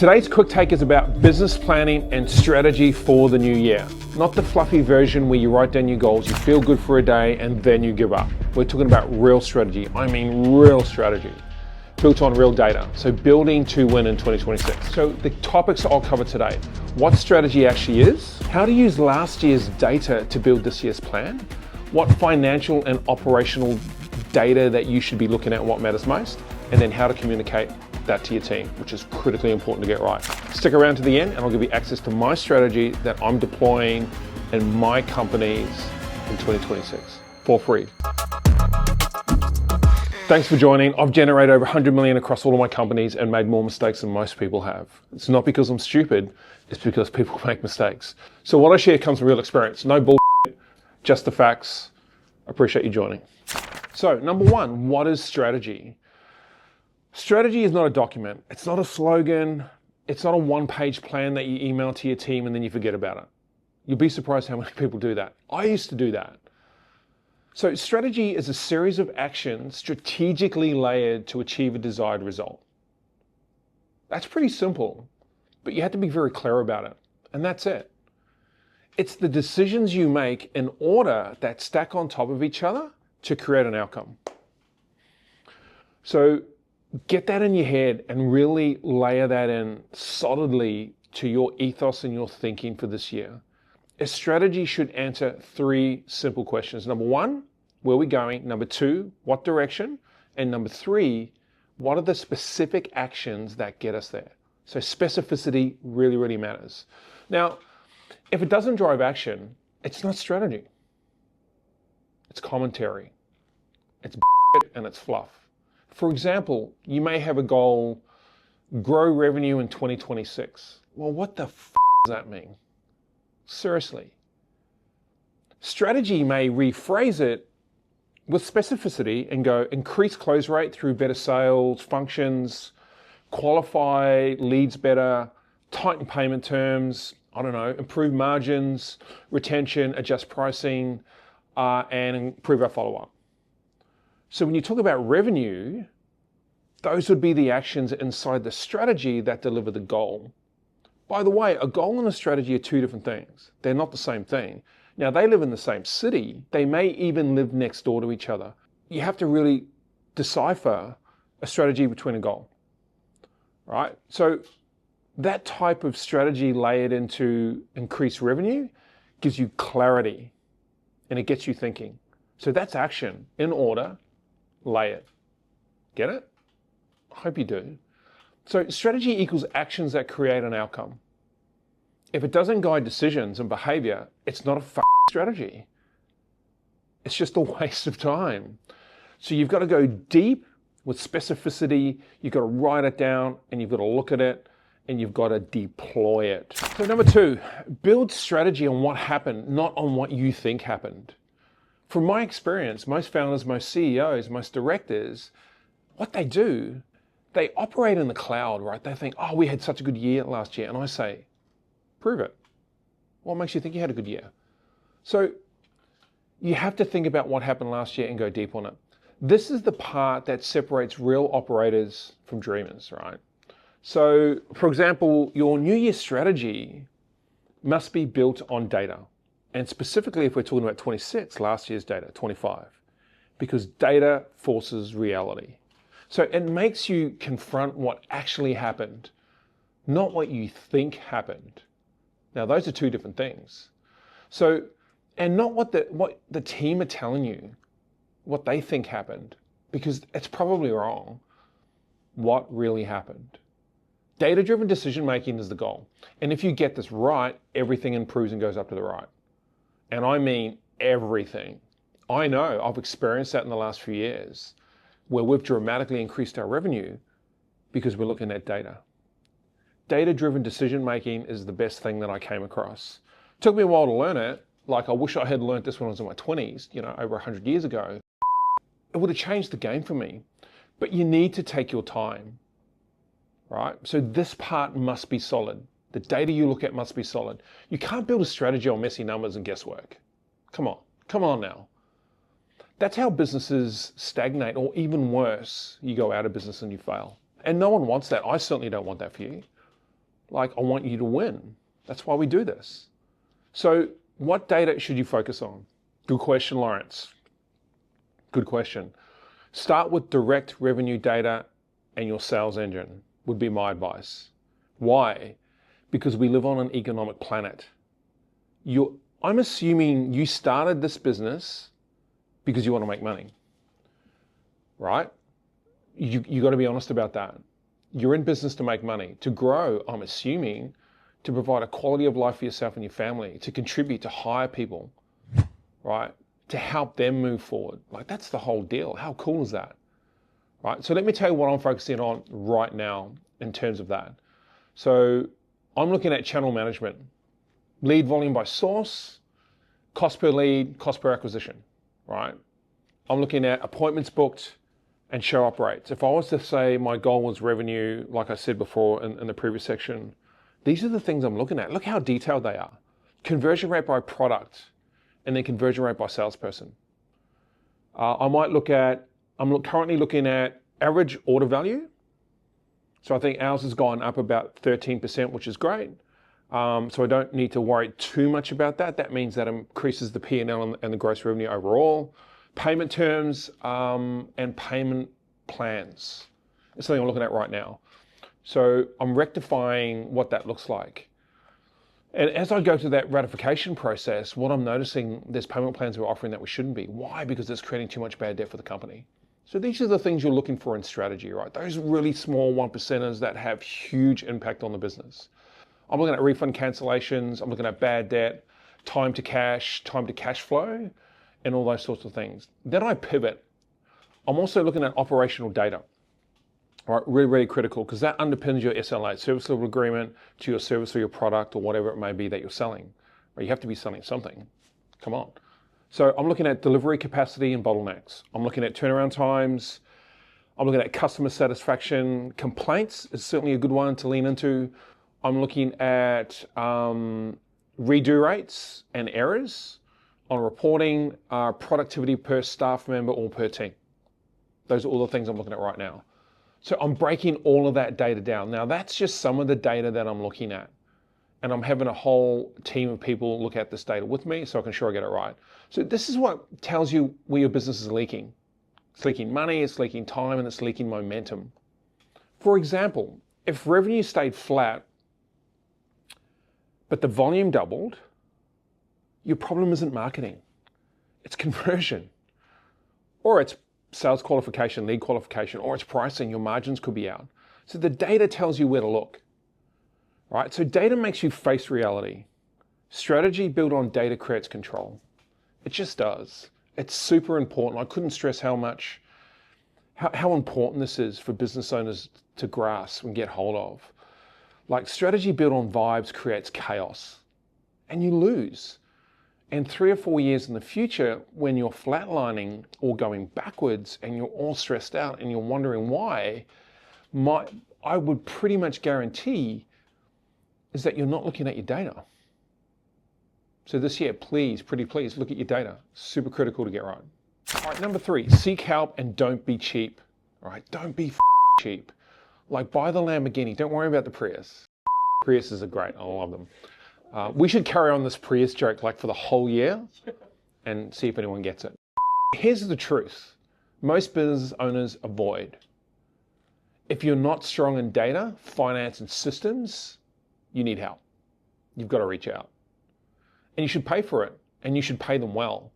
Today's quick take is about business planning and strategy for the new year. Not the fluffy version where you write down your goals, you feel good for a day, and then you give up. We're talking about real strategy. I mean real strategy, built on real data. So building to win in 2026. So the topics I'll cover today: what strategy actually is, how to use last year's data to build this year's plan, what financial and operational data that you should be looking at, what matters most, and then how to communicate that to your team, which is critically important to get right. Stick around to the end and I'll give you access to my strategy that I'm deploying in my companies in 2026 for free. Thanks for joining. I've generated over 100 million across all of my companies and made more mistakes than most people have. It's not because I'm stupid, it's because people make mistakes. So what I share comes from real experience. No bullshit, just the facts. I appreciate you joining. So number one, what is strategy? Strategy is not a document. It's not a slogan. It's not a one-page plan that you email to your team and then you forget about it. You'll be surprised how many people do that. I used to do that. So strategy is a series of actions strategically layered to achieve a desired result. That's pretty simple, but you have to be very clear about it. And that's it. It's the decisions you make in order that stack on top of each other to create an outcome. So get that in your head and really layer that in solidly to your ethos and your thinking for this year. A strategy should answer three simple questions. Number one, where are we going? Number two, what direction? And number three, what are the specific actions that get us there? So specificity really, really matters. Now, if it doesn't drive action, it's not strategy. It's commentary. It's and it's fluff. For example, you may have a goal, grow revenue in 2026. Well, what the f does that mean? Seriously. Strategy may rephrase it with specificity and go increase close rate through better sales functions, qualify leads better, tighten payment terms, I don't know, improve margins, retention, adjust pricing, and improve our follow-up. So when you talk about revenue, those would be the actions inside the strategy that deliver the goal. By the way, a goal and a strategy are two different things. They're not the same thing. Now, they live in the same city. They may even live next door to each other. You have to really decipher a strategy between a goal, right? So that type of strategy layered into increased revenue gives you clarity and it gets you thinking. So that's action in order. Layered. Get it? I hope you do. So strategy equals actions that create an outcome. If it doesn't guide decisions and behavior, it's not a strategy. It's just a waste of time. So you've got to go deep with specificity, you've got to write it down, and you've got to look at it, and you've got to deploy it. So number two, build strategy on what happened, not on what you think happened. From my experience, most founders, most CEOs, most directors, what they do, they operate in the cloud, right? They think, oh, we had such a good year last year. And I say, prove it. What makes you think you had a good year? So you have to think about what happened last year and go deep on it. This is the part that separates real operators from dreamers, right? So for example, your New Year strategy must be built on data. And specifically, if we're talking about 26, last year's data, 25, because data forces reality. So it makes you confront what actually happened, not what you think happened. Now, those are two different things. So, and not what the team are telling you, what they think happened, because it's probably wrong. What really happened? Data-driven decision-making is the goal. And if you get this right, everything improves and goes up to the right. And I mean everything. I know, I've experienced that in the last few years where we've dramatically increased our revenue because we're looking at data. Data-driven decision-making is the best thing that I came across. It took me a while to learn it. Like I wish I had learned this when I was in my 20s, over 100 years ago. It would have changed the game for me. But you need to take your time, right? So this part must be solid. The data you look at must be solid. You can't build a strategy on messy numbers and guesswork. Come on now. That's how businesses stagnate, or even worse, you go out of business and you fail. And no one wants that. I certainly don't want that for you. Like, I want you to win. That's why we do this. So what data should you focus on? Good question, Lawrence. Good question. Start with direct revenue data and your sales engine would be my advice. Why? Because we live on an economic planet. I'm assuming you started this business because you want to make money, right? You got to be honest about that. You're in business to make money. To grow, I'm assuming, to provide a quality of life for yourself and your family, to contribute, to hire people, right? To help them move forward. Like, that's the whole deal. How cool is that? Right? So let me tell you what I'm focusing on right now in terms of that. So I'm looking at channel management, lead volume by source, cost per lead, cost per acquisition, right? I'm looking at appointments booked and show up rates. If I was to say my goal was revenue, like I said before in the previous section, these are the things I'm looking at. Look how detailed they are. Conversion rate by product, and then conversion rate by salesperson. I'm currently looking at average order value. So I think ours has gone up about 13%, which is great. So I don't need to worry too much about that. That means that increases the P&L and the gross revenue overall. Payment terms and payment plans. It's something I'm looking at right now. So I'm rectifying what that looks like. And as I go through that ratification process, what I'm noticing, there's payment plans we're offering that we shouldn't be. Why? Because it's creating too much bad debt for the company. So these are the things you're looking for in strategy, right? Those really small 1%ers that have huge impact on the business. I'm looking at refund cancellations. I'm looking at bad debt, time to cash flow, and all those sorts of things. Then I pivot. I'm also looking at operational data. All right, really, really critical, because that underpins your SLA, service level agreement, to your service or your product or whatever it may be that you're selling. Right? You have to be selling something. Come on. So I'm looking at delivery capacity and bottlenecks. I'm looking at turnaround times. I'm looking at customer satisfaction. Complaints is certainly a good one to lean into. I'm looking at redo rates and errors on reporting, productivity per staff member or per team. Those are all the things I'm looking at right now. So I'm breaking all of that data down. Now that's just some of the data that I'm looking at. And I'm having a whole team of people look at this data with me so I can sure I get it right. So this is what tells you where your business is leaking. It's leaking money, it's leaking time, and it's leaking momentum. For example, if revenue stayed flat, but the volume doubled, your problem isn't marketing. It's conversion. Or it's sales qualification, lead qualification, or it's pricing. Your margins could be out. So the data tells you where to look, right? So data makes you face reality. Strategy built on data creates control. It just does. It's super important. I couldn't stress how important this is for business owners to grasp and get hold of. Like, strategy built on vibes creates chaos, and you lose. And 3 or 4 years in the future, when you're flatlining or going backwards and you're all stressed out and you're wondering why, I would pretty much guarantee is that you're not looking at your data. So this year, pretty please, look at your data. Super critical to get right. All right, number 3, seek help and don't be cheap. All right, don't be cheap. Like, buy the Lamborghini, don't worry about the Prius. Priuses are great, I love them. We should carry on this Prius joke like for the whole year and see if anyone gets it. Here's the truth. Most business owners avoid. If you're not strong in data, finance, and systems, you need help. You've got to reach out. And you should pay for it, and you should pay them well.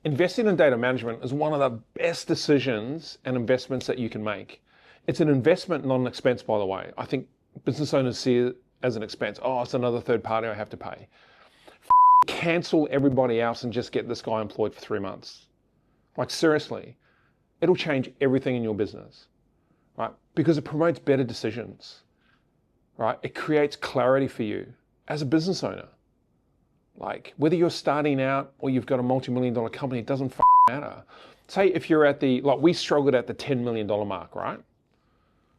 Investing in data management is one of the best decisions and investments that you can make. It's an investment, not an expense, by the way. I think business owners see it as an expense. Oh, it's another third party I have to pay. Cancel everybody else and just get this guy employed for 3 months. Like, seriously, it'll change everything in your business, right? Because it promotes better decisions, right? It creates clarity for you as a business owner. Like, whether you're starting out or you've got a multi-million-dollar company, it doesn't matter. Say if you're at we struggled at the $10 million mark, right?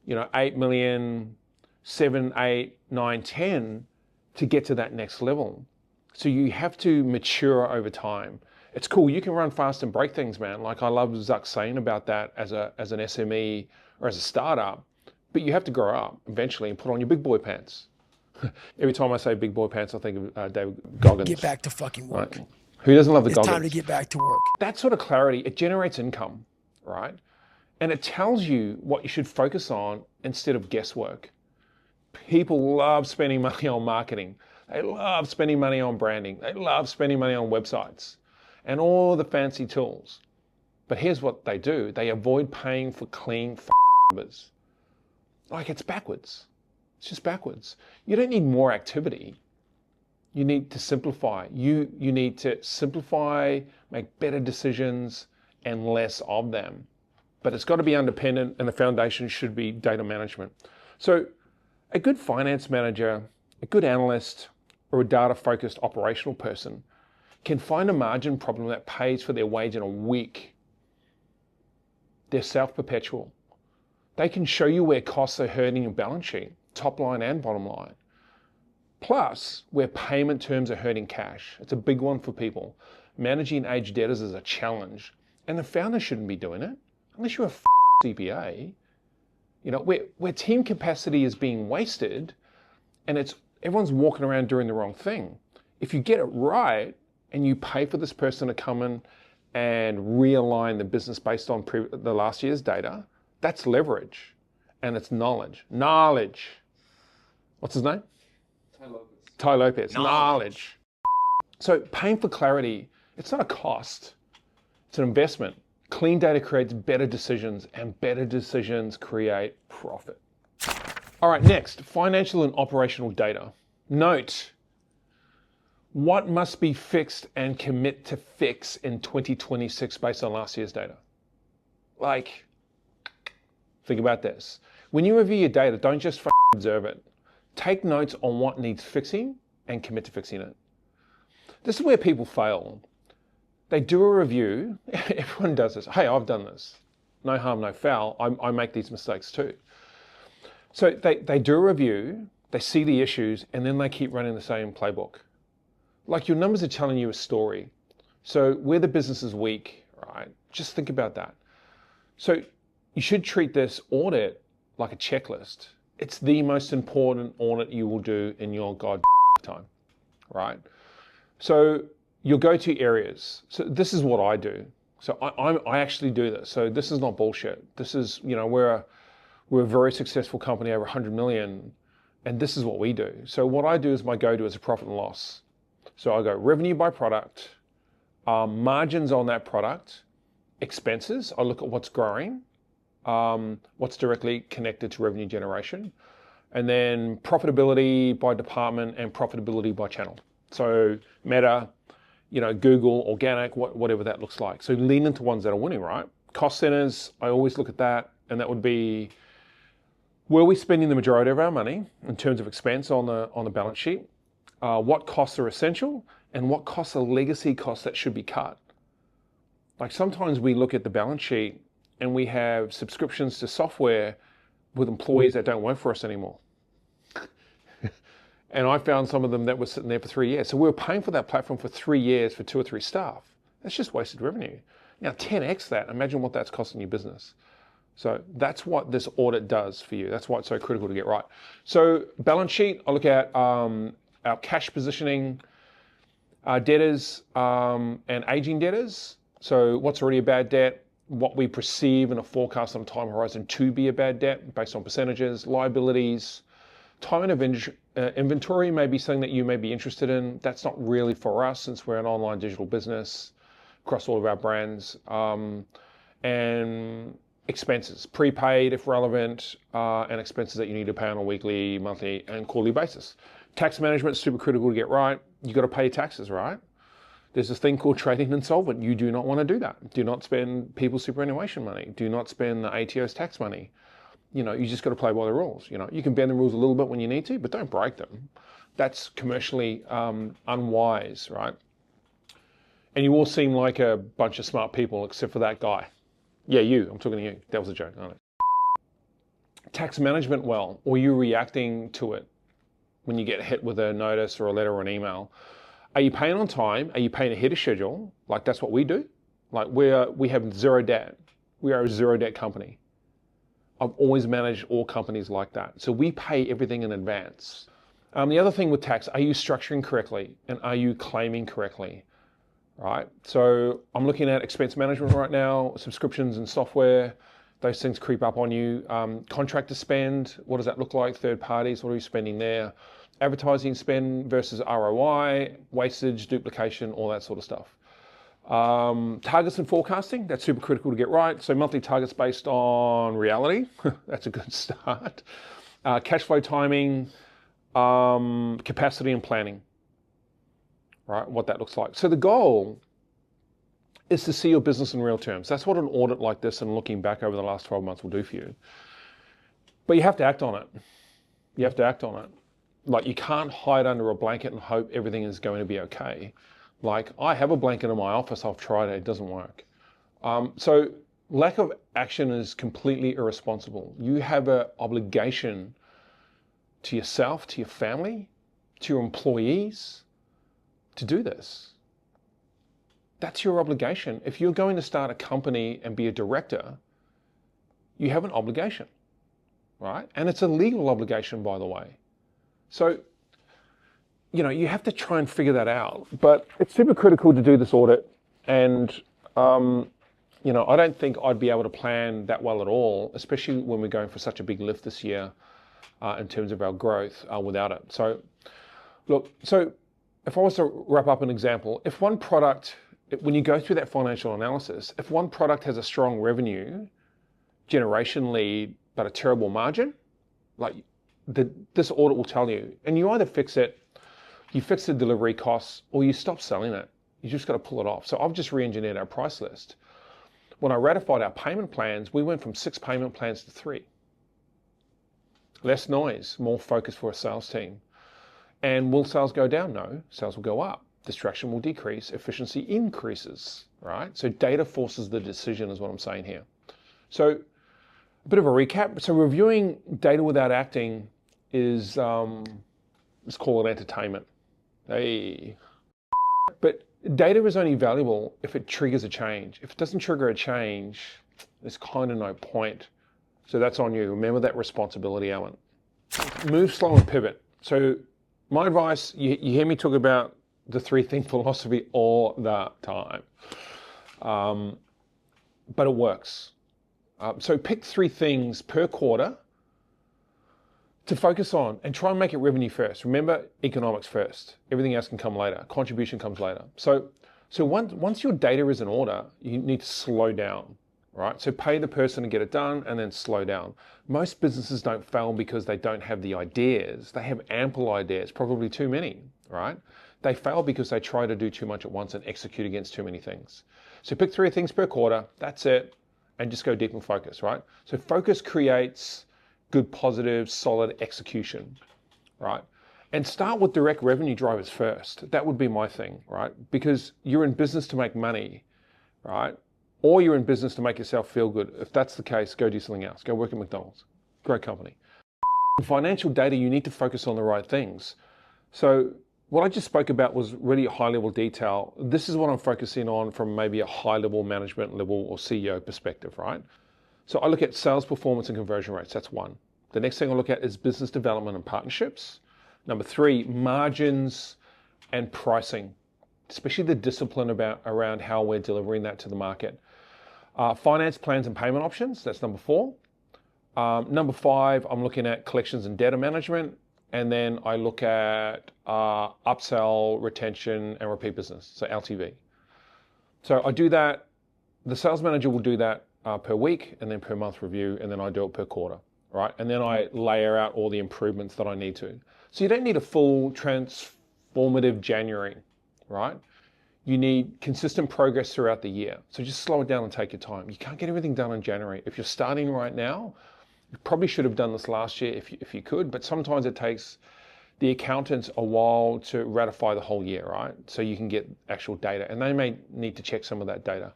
8 million, 7, 8, 9, 10 to get to that next level. So you have to mature over time. It's cool. You can run fast and break things, man. Like, I love Zuck saying about that as an SME or as a startup, but you have to grow up eventually and put on your big boy pants, Every time I say big boy pants, I think of David Goggins. Get back to fucking work. Right? Who doesn't love the It's Goggins? time to get back to work. That sort of clarity, it generates income, right? And it tells you what you should focus on instead of guesswork. People love spending money on marketing. They love spending money on branding. They love spending money on websites and all the fancy tools. But here's what they do. They avoid paying for clean numbers. Like, it's backwards. It's just backwards. You don't need more activity. You need to simplify. You need to simplify, make better decisions, and less of them. But it's got to be independent, and the foundation should be data management. So a good finance manager, a good analyst, or a data-focused operational person can find a margin problem that pays for their wage in a week. They're self-perpetual. They can show you where costs are hurting your balance sheet, top line and bottom line. Plus, where payment terms are hurting cash. It's a big one for people. Managing aged debtors is a challenge, and the founder shouldn't be doing it unless you're a CPA. You know, where team capacity is being wasted, and everyone's walking around doing the wrong thing. If you get it right and you pay for this person to come in and realign the business based on the last year's data, that's leverage, and it's knowledge. Knowledge. What's his name? Ty Lopez. Knowledge. So paying for clarity, it's not a cost, it's an investment. Clean data creates better decisions, and better decisions create profit. All right, next, financial and operational data. Note, what must be fixed and commit to fix in 2026 based on last year's data? Like, think about this. When you review your data, don't just observe it. Take notes on what needs fixing and commit to fixing it. This is where people fail. They do a review, everyone does this. Hey, I've done this. No harm, no foul. I make these mistakes too. So they do a review, they see the issues, and then they keep running the same playbook. Like, your numbers are telling you a story. So where the business is weak, right? Just think about that. So you should treat this audit like a checklist. It's the most important audit you will do in your time, right? So your go-to areas. So this is what I do. So I actually do this. So this is not bullshit. This is, you know, we're a very successful company, over 100 million, and this is what we do. So what I do is my go-to is a profit and loss. So I go revenue by product, margins on that product, expenses. I look at what's growing, what's directly connected to revenue generation, and then profitability by department and profitability by channel. So Meta, you know, Google, organic, whatever that looks like. So lean into ones that are winning, right? Cost centers, I always look at that, and that would be, where are we spending the majority of our money in terms of expense on the balance sheet? What costs are essential, and what costs are legacy costs that should be cut? Like, sometimes we look at the balance sheet and we have subscriptions to software with employees that don't work for us anymore. And I found some of them that were sitting there for 3 years. So we were paying for that platform for 3 years for 2 or 3 staff. That's just wasted revenue. Now 10x that, imagine what that's costing your business. So that's what this audit does for you. That's why it's so critical to get right. So balance sheet, I look at our cash positioning, debtors, and aging debtors. So what's already a bad debt, what we perceive in a forecast on a time horizon to be a bad debt based on percentages, liabilities, time of inventory may be something that you may be interested in. That's not really for us, since we're an online digital business across all of our brands. And expenses, prepaid if relevant, and expenses that you need to pay on a weekly, monthly, and quarterly basis. Tax management is super critical to get right. You got to pay taxes, right? There's this thing called trading insolvent. You do not want to do that. Do not spend people's superannuation money. Do not spend the ATO's tax money. You know, you just got to play by the rules. You know, you can bend the rules a little bit when you need to, but don't break them. That's commercially unwise, right? And you all seem like a bunch of smart people, except for that guy. Yeah, you. I'm talking to you. That was a joke, aren't it? Tax management well, or you reacting to it when you get hit with a notice or a letter or an email. Are you paying on time? Are you paying ahead of schedule? Like, that's what we do. Like, we have zero debt. We are a zero debt company. I've always managed all companies like that. So we pay everything in advance. The other thing with tax, are you structuring correctly and are you claiming correctly? Right? So I'm looking at expense management right now, subscriptions and software, those things creep up on you. Contractor spend, what does that look like? Third parties, what are you spending there? Advertising spend versus ROI, wastage, duplication, all that sort of stuff. Targets and forecasting, that's super critical to get right. So monthly targets based on reality, that's a good start. Cash flow timing, capacity and planning, right? What that looks like. So the goal is to see your business in real terms. That's what an audit like this and looking back over the last 12 months will do for you. But you have to act on it. You have to act on it. Like, you can't hide under a blanket and hope everything is going to be okay. Like, I have a blanket in my office, I've tried it, it doesn't work. So lack of action is completely irresponsible. You have an obligation to yourself, to your family, to your employees, to do this. That's your obligation. If you're going to start a company and be a director, you have an obligation, right? And it's a legal obligation, by the way. So, you know, you have to try and figure that out. But it's super critical to do this audit. And, you know, I don't think I'd be able to plan that well at all, especially when we're going for such a big lift this year in terms of our growth without it. So, look, so if I was to wrap up an example, if one product, when you go through that financial analysis, if one product has a strong revenue generation lead, but a terrible margin, like this audit will tell you, and you either fix it, you fix the delivery costs, or you stop selling it. You just got to pull it off. So I've just re-engineered our price list. When I ratified our payment plans, we went from 6 payment plans to 3. Less noise, more focus for a sales team. And will sales go down? No, sales will go up. Distraction will decrease, efficiency increases, right? So data forces the decision is what I'm saying here. So a bit of a recap. So reviewing data without acting is, let's call it entertainment. Hey. But data is only valuable if it triggers a change. If it doesn't trigger a change, there's kind of no point. So that's on you. Remember that responsibility element. Move slow and pivot. So my advice, you hear me talk about the 3-thing philosophy all the time. But it works. So pick 3 things per quarter to focus on and try and make it revenue first. Remember, economics first. Everything else can come later. Contribution comes later. So once your data is in order, you need to slow down, right? So pay the person to get it done and then slow down. Most businesses don't fail because they don't have the ideas. They have ample ideas, probably too many, right? They fail because they try to do too much at once and execute against too many things. So pick 3 things per quarter, that's it, and just go deep and focus, right? So focus creates good, positive, solid execution, right? And start with direct revenue drivers first. That would be my thing, right? Because you're in business to make money, right? Or you're in business to make yourself feel good. If that's the case, go do something else. Go work at McDonald's. Great company. In financial data, you need to focus on the right things. So what I just spoke about was really high level detail. This is what I'm focusing on from maybe a high level management level or CEO perspective, right? So I look at sales performance and conversion rates. That's 1. The next thing I look at is business development and partnerships. Number 3, margins and pricing, especially the discipline around how we're delivering that to the market. Finance plans and payment options. That's number 4. Number 5, I'm looking at collections and data management. And then I look at upsell, retention, and repeat business, so LTV. So I do that. The sales manager will do that per week and then per month review, and then I do it per quarter, right? And then I layer out all the improvements that I need to. So you don't need a full transformative January, right? You need consistent progress throughout the year. So just slow it down and take your time. You can't get everything done in January. If you're starting right now, you probably should have done this last year if you could, but sometimes it takes the accountants a while to ratify the whole year, right? So you can get actual data, and they may need to check some of that data.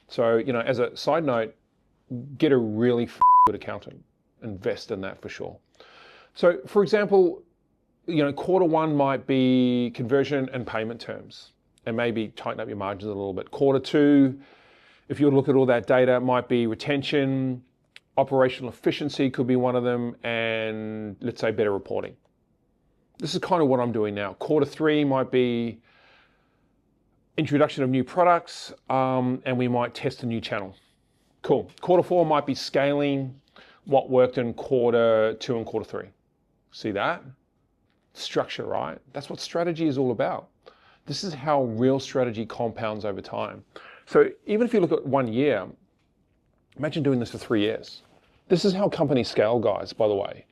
So, you know, as a side note, get a really good accountant. Invest in that for sure. So, for example, you know, quarter 1 might be conversion and payment terms, and maybe tighten up your margins a little bit. Quarter 2, if you look at all that data, might be retention, operational efficiency could be one of them, and let's say better reporting. This is kind of what I'm doing now. Quarter 3 might be introduction of new products, and we might test a new channel. Cool. Quarter 4 might be scaling what worked in quarter 2 and quarter 3. See that? Structure, right? That's what strategy is all about. This is how real strategy compounds over time. So even if you look at 1 year, imagine doing this for 3 years. This is how companies scale, guys, by the way.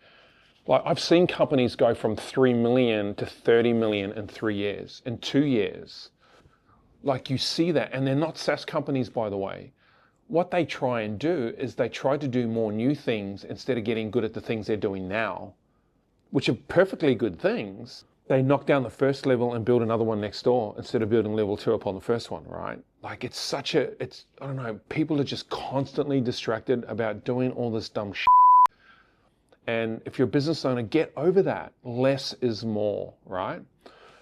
Like, I've seen companies go from 3 million to 30 million in 3 years, in 2 years. Like, you see that, and they're not SaaS companies, by the way. What they try and do is they try to do more new things instead of getting good at the things they're doing now, which are perfectly good things. They knock down the first level and build another one next door instead of building level 2 upon the first one, right? Like, I don't know, people are just constantly distracted about doing all this dumb shit. And if you're a business owner, get over that. Less is more, right?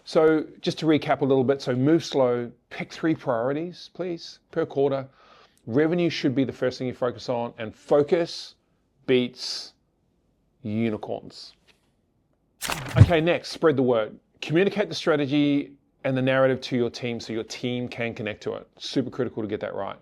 So just to recap a little bit, so move slow, pick 3 priorities, please, per quarter. Revenue should be the first thing you focus on, and focus beats unicorns. Okay, next, spread the word. Communicate the strategy and the narrative to your team so your team can connect to it. Super critical to get that right.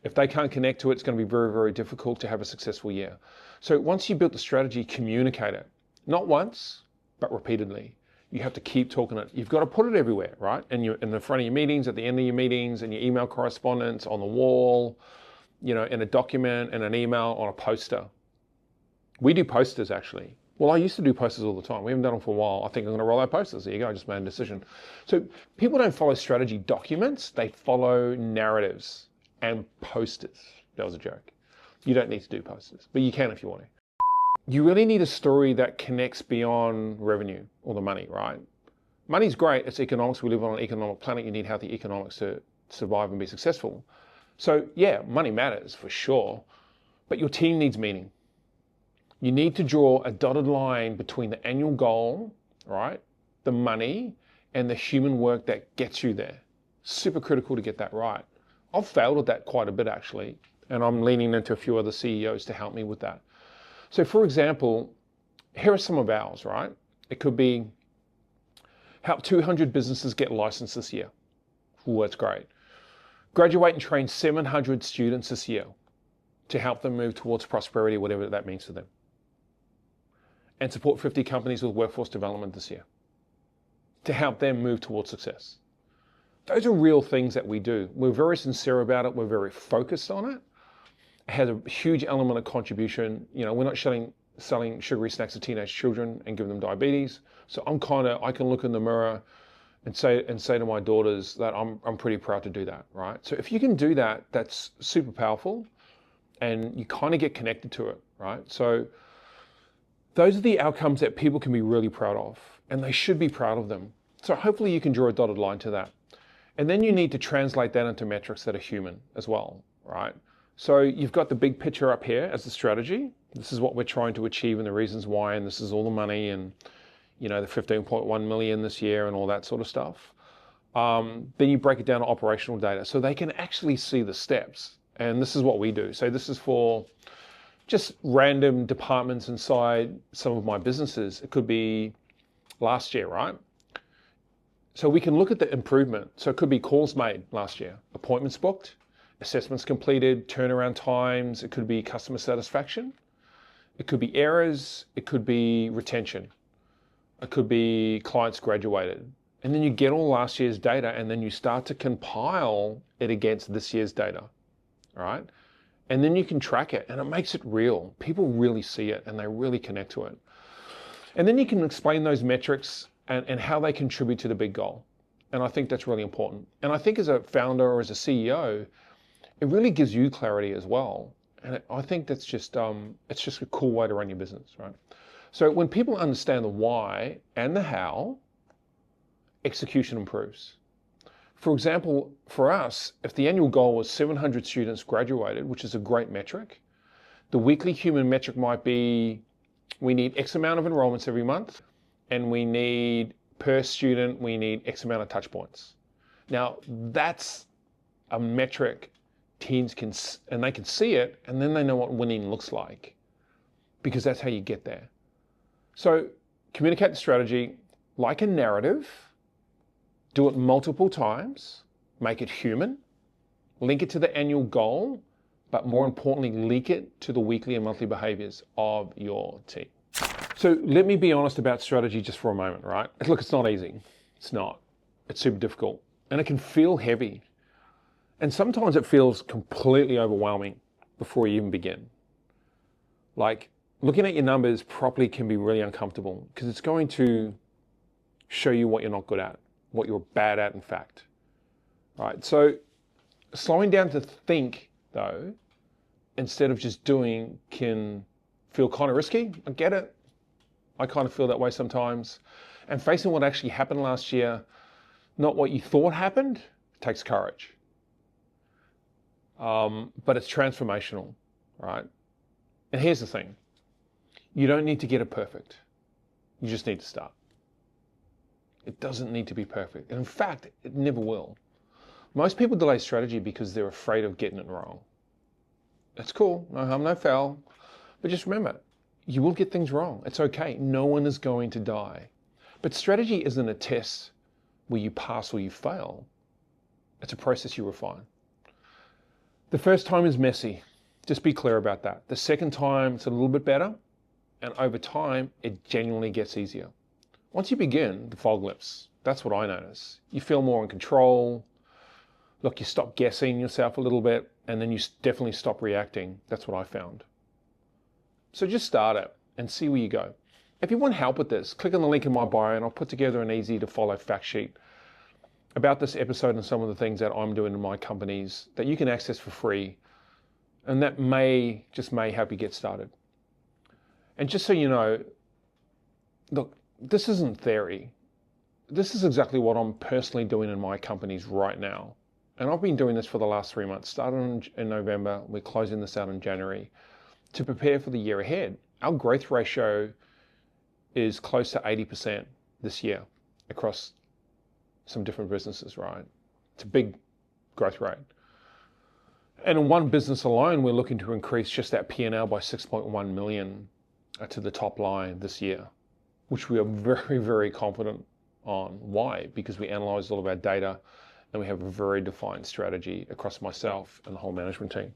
If they can't connect to it, it's going to be very, very difficult to have a successful year. So once you build the strategy, communicate it. Not once, but repeatedly. You have to keep talking it. You've got to put it everywhere, right? In the front of your meetings, at the end of your meetings, in your email correspondence, on the wall, in a document, in an email, on a poster. We do posters, actually. Well, I used to do posters all the time. We haven't done them for a while. I think I'm going to roll out posters. There you go. I just made a decision. So people don't follow strategy documents. They follow narratives and posters. That was a joke. You don't need to do posters, but you can if you want to. You really need a story that connects beyond revenue or the money, right? Money's great. It's economics. We live on an economic planet. You need healthy economics to survive and be successful. So yeah, money matters for sure, but your team needs meaning. You need to draw a dotted line between the annual goal, right, the money, and the human work that gets you there. Super critical to get that right. I've failed at that quite a bit, actually, and I'm leaning into a few other CEOs to help me with that. So for example, here are some of ours, right? It could be help 200 businesses get licensed this year. Ooh, that's great. Graduate and train 700 students this year to help them move towards prosperity, whatever that means to them. And support 50 companies with workforce development this year to help them move towards success. Those are real things that we do. We're very sincere about it. We're very focused on it. It has a huge element of contribution. We're not selling sugary snacks to teenage children and giving them diabetes. So I can look in the mirror and say to my daughters that I'm pretty proud to do that, right? So if you can do that, that's super powerful, and you kind of get connected to it, right? So those are the outcomes that people can be really proud of, and they should be proud of them. So hopefully you can draw a dotted line to that. And then you need to translate that into metrics that are human as well, right? So you've got the big picture up here as the strategy. This is what we're trying to achieve and the reasons why, and this is all the money and the 15.1 million this year and all that sort of stuff. Then you break it down to operational data so they can actually see the steps. And this is what we do. So this is for just random departments inside some of my businesses. It could be last year, right? So we can look at the improvement. So it could be calls made last year, appointments booked, assessments completed, turnaround times. It could be customer satisfaction. It could be errors. It could be retention. It could be clients graduated. And then you get all last year's data, and then you start to compile it against this year's data, all right? And then you can track it, and it makes it real. People really see it, and they really connect to it. And then you can explain those metrics and how they contribute to the big goal. And I think that's really important. And I think as a founder or as a CEO, it really gives you clarity as well. And I think that's just, it's just a cool way to run your business, right? So when people understand the why and the how, execution improves. For example, for us, if the annual goal was 700 students graduated, which is a great metric, the weekly human metric might be, we need X amount of enrollments every month, and we need, per student, we need X amount of touch points. Now, that's a metric teams can, and they can see it, and then they know what winning looks like, because that's how you get there. So communicate the strategy, like a narrative, do it multiple times, make it human, link it to the annual goal, but more importantly, link it to the weekly and monthly behaviors of your team. So let me be honest about strategy just for a moment, right? Look, it's not easy. It's not. It's super difficult. And it can feel heavy. And sometimes it feels completely overwhelming before you even begin. Like, looking at your numbers properly can be really uncomfortable because it's going to show you what you're not good at, what you're bad at, in fact. Right? So slowing down to think, though, instead of just doing, can feel kind of risky. I get it. I kind of feel that way sometimes. And facing what actually happened last year, not what you thought happened, takes courage. But it's transformational, right? And here's the thing. You don't need to get it perfect. You just need to start. It doesn't need to be perfect. And in fact, it never will. Most people delay strategy because they're afraid of getting it wrong. That's cool. No harm, no foul. But just remember, you will get things wrong. It's okay. No one is going to die. But strategy isn't a test where you pass or you fail. It's a process you refine. The first time is messy. Just be clear about that. The second time, it's a little bit better. And over time, it genuinely gets easier. Once you begin, the fog lifts. That's what I notice. You feel more in control. Look, you stop guessing yourself a little bit, and then you definitely stop reacting. That's what I found. So just start it and see where you go. If you want help with this, click on the link in my bio and I'll put together an easy to follow fact sheet about this episode and some of the things that I'm doing in my companies that you can access for free. And that may help you get started. And just so you know, look, this isn't theory. This is exactly what I'm personally doing in my companies right now. And I've been doing this for the last 3 months. Started in November, we're closing this out in January to prepare for the year ahead. Our growth ratio is close to 80% this year across some different businesses, right? It's a big growth rate. And in one business alone, we're looking to increase just that P&L by 6.1 million to the top line this year, which we are very, very confident on. Why? Because we analyzed all of our data and we have a very defined strategy across myself and the whole management team.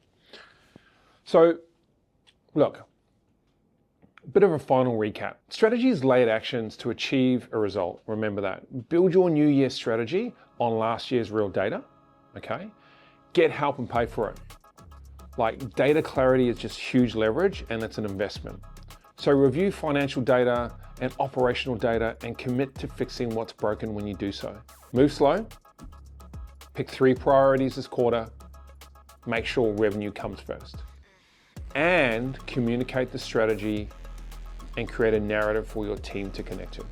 So, look, a bit of a final recap. Strategy is layered actions to achieve a result. Remember that. Build your new year strategy on last year's real data, okay? Get help and pay for it. Like, data clarity is just huge leverage and it's an investment. So review financial data and operational data and commit to fixing what's broken when you do so. Move slow. Pick 3 priorities this quarter. Make sure revenue comes first. And communicate the strategy and create a narrative for your team to connect to.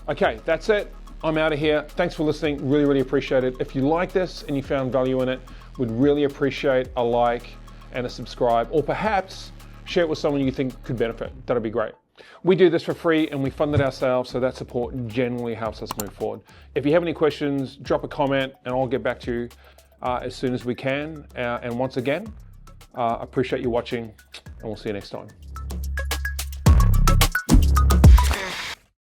Okay, that's it. I'm out of here. Thanks for listening. Really, really appreciate it. If you like this and you found value in it, would really appreciate a like and a subscribe, or perhaps share it with someone you think could benefit. That'd be great. We do this for free and we fund it ourselves, so that support generally helps us move forward. If you have any questions, drop a comment and I'll get back to you as soon as we can. And once again, appreciate you watching and we'll see you next time.